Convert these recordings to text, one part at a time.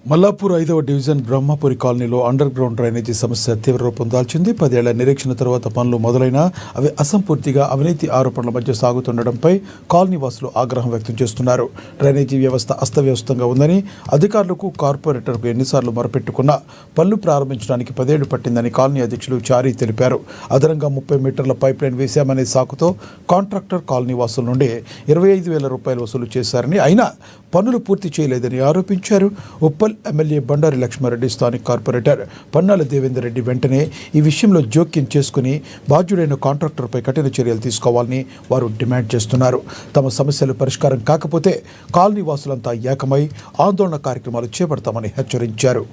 మల్లాపూర్ 5వ డివిజన్ బ్రహ్మపురి కాలనీలో under ground drainage సమస్య తీవ్ర రూపం దాల్చింది. 10 ఏళ్ల నిరీక్షణ తర్వాత పనులు మొదలైనా అవి అసంపూర్తిగా అవినీతి ఆరోపణల మధ్య సాగుతుండటంపై కాలనీ వాసులు ఆగ్రహం వ్యక్తం చేస్తున్నారు. డ్రైనేజీ వ్యవస్థ అస్తవ్యస్తంగా ఉందని, అధికారులకు కార్పొరేటర్కు ఎన్నిసార్లు మొరపెట్టుకున్నా పనులు ప్రారంభించడానికి 10 ఏళ్లు పట్టిందని కాలనీ అధ్యక్షులు చారీ తెలిపారు. అదనంగా 30 మీటర్ల పైప్ లైన్ వేశామనే సాకుతో కాంట్రాక్టర్ కాలనీ వాసుల నుండి 25,000 రూపాయలు వసూలు చేశారని, అయినా పనులు పూర్తి చేయలేదని ఆరోపించారు. ఉప్పల్ ఎమ్మెల్యే బండారి లక్ష్మారెడ్డి, స్థానిక కార్పొరేటర్ పన్నాల దేవేందర్ రెడ్డి వెంటనే ఈ విషయంలో జోక్యం చేసుకుని బాధ్యుడైన కాంట్రాక్టర్పై కఠిన చర్యలు తీసుకోవాలని వారు డిమాండ్ చేస్తున్నారు. తమ సమస్యలు పరిష్కారం కాకపోతే కాలనీ వాసులంతా ఏకమై ఆందోళన కార్యక్రమాలు చేపడతామని హెచ్చరించారు.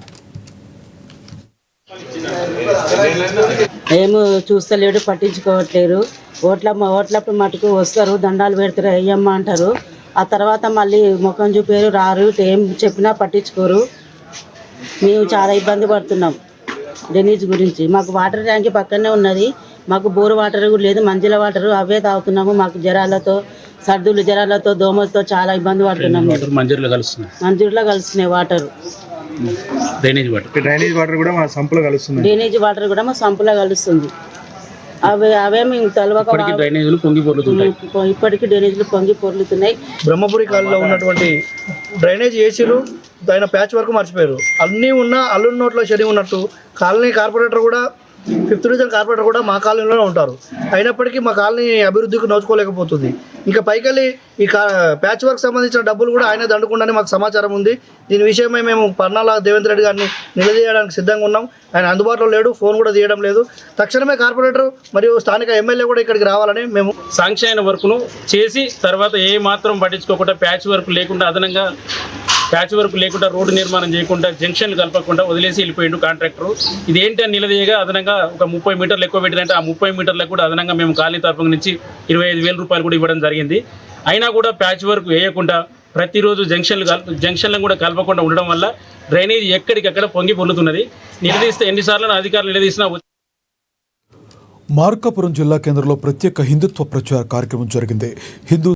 ఏమో చూస్తలేడు, పట్టించుకోవట్లేరు. ఓట్లప్పుడు మటుకు వస్తారు, దండాలు పెడతారు, అయ్యమ్మ అంటారు. ఆ తర్వాత మళ్ళీ ముఖం చూపారు, రారు, ఏం చెప్పినా పట్టించుకోరు. మేము చాలా ఇబ్బంది పడుతున్నాం డ్రైనేజ్ గురించి. మాకు వాటర్ ట్యాంక్ పక్కనే ఉన్నది, మాకు బోర్ వాటర్ కూడా లేదు, మంజీల వాటర్ అవే తాగుతున్నాము. మాకు జ్వరాలతో, సర్దులు జ్వరాలతో, దోమలతో చాలా ఇబ్బంది పడుతున్నాము. మంజూరులో కలుస్తున్నాయి వాటర్. డ్రైనేజ్ వాటర్ కూడా మా సంపులో కలుస్తుంది. అవే మేము తెలవక ఇప్పటికీ డ్రైనేజీలు పొంగి పొర్లుతున్నాయి. బ్రహ్మపురి కాలనీలో ఉన్నటువంటి డ్రైనేజ్ ఏసీలు దాని ప్యాచ్ వరకు మర్చిపోయారు. అన్నీ ఉన్న అల్లుడి నోట్లో శని ఉన్నట్టు కాలనీ కార్పొరేటర్ కూడా, 5th డివిజన్ కార్పొరేటర్ కూడా మా కాలనీలోనే ఉంటారు. అయినప్పటికీ మా కాలనీ అభివృద్ధికి నోచుకోలేకపోతుంది. ఇంకా పైకెళ్ళి ఈ ప్యాచ్ వర్క్ సంబంధించిన డబ్బులు కూడా ఆయన దండుకుండానే మాకు సమాచారం ఉంది. దీని విషయమై మేము పన్నాల దేవేంద్ర రెడ్డి గారిని నిలదీయడానికి సిద్ధంగా ఉన్నాం. ఆయన అందుబాటులో లేడు, ఫోన్ కూడా తీయడం లేదు. తక్షణమే కార్పొరేటర్ మరియు స్థానిక ఎమ్మెల్యే కూడా ఇక్కడికి రావాలని మేము శాంక్షన్ వర్క్ను చేసి తర్వాత ఏ మాత్రం పట్టించుకోకుండా ప్యాచ్ వర్క్ లేకుండా రోడ్డు నిర్మాణం చేయకుండా, జంక్షన్లు కలపకుండా వదిలేసి వెళ్ళిపోయిండు కాంట్రాక్టర్. ఇదేంటి అని నిలదీయగా అదనంగా ఒక 30 మీటర్లు ఎక్కువ పెట్టిందంటే ఆ 30 మీటర్లకు కూడా అదనంగా మేము కాలనీ తరఫు నుంచి 25,000 రూపాయలు కూడా ఇవ్వడం జరిగింది. అయినా కూడా ప్యాచ్ వర్క్ వేయకుండా ప్రతిరోజు జంక్షన్లను కూడా కలపకుండా ఉండడం వల్ల డ్రైనేజ్ ఎక్కడికక్కడ పొంగి పొందుతున్నది. నిలదీస్తే ఎన్నిసార్లు అధికారులు నిలదీసినా. మార్కాపురం జిల్లా కేంద్రంలో ప్రత్యేక హిందుత్వ ప్రచార కార్యక్రమం జరిగింది. హిందూ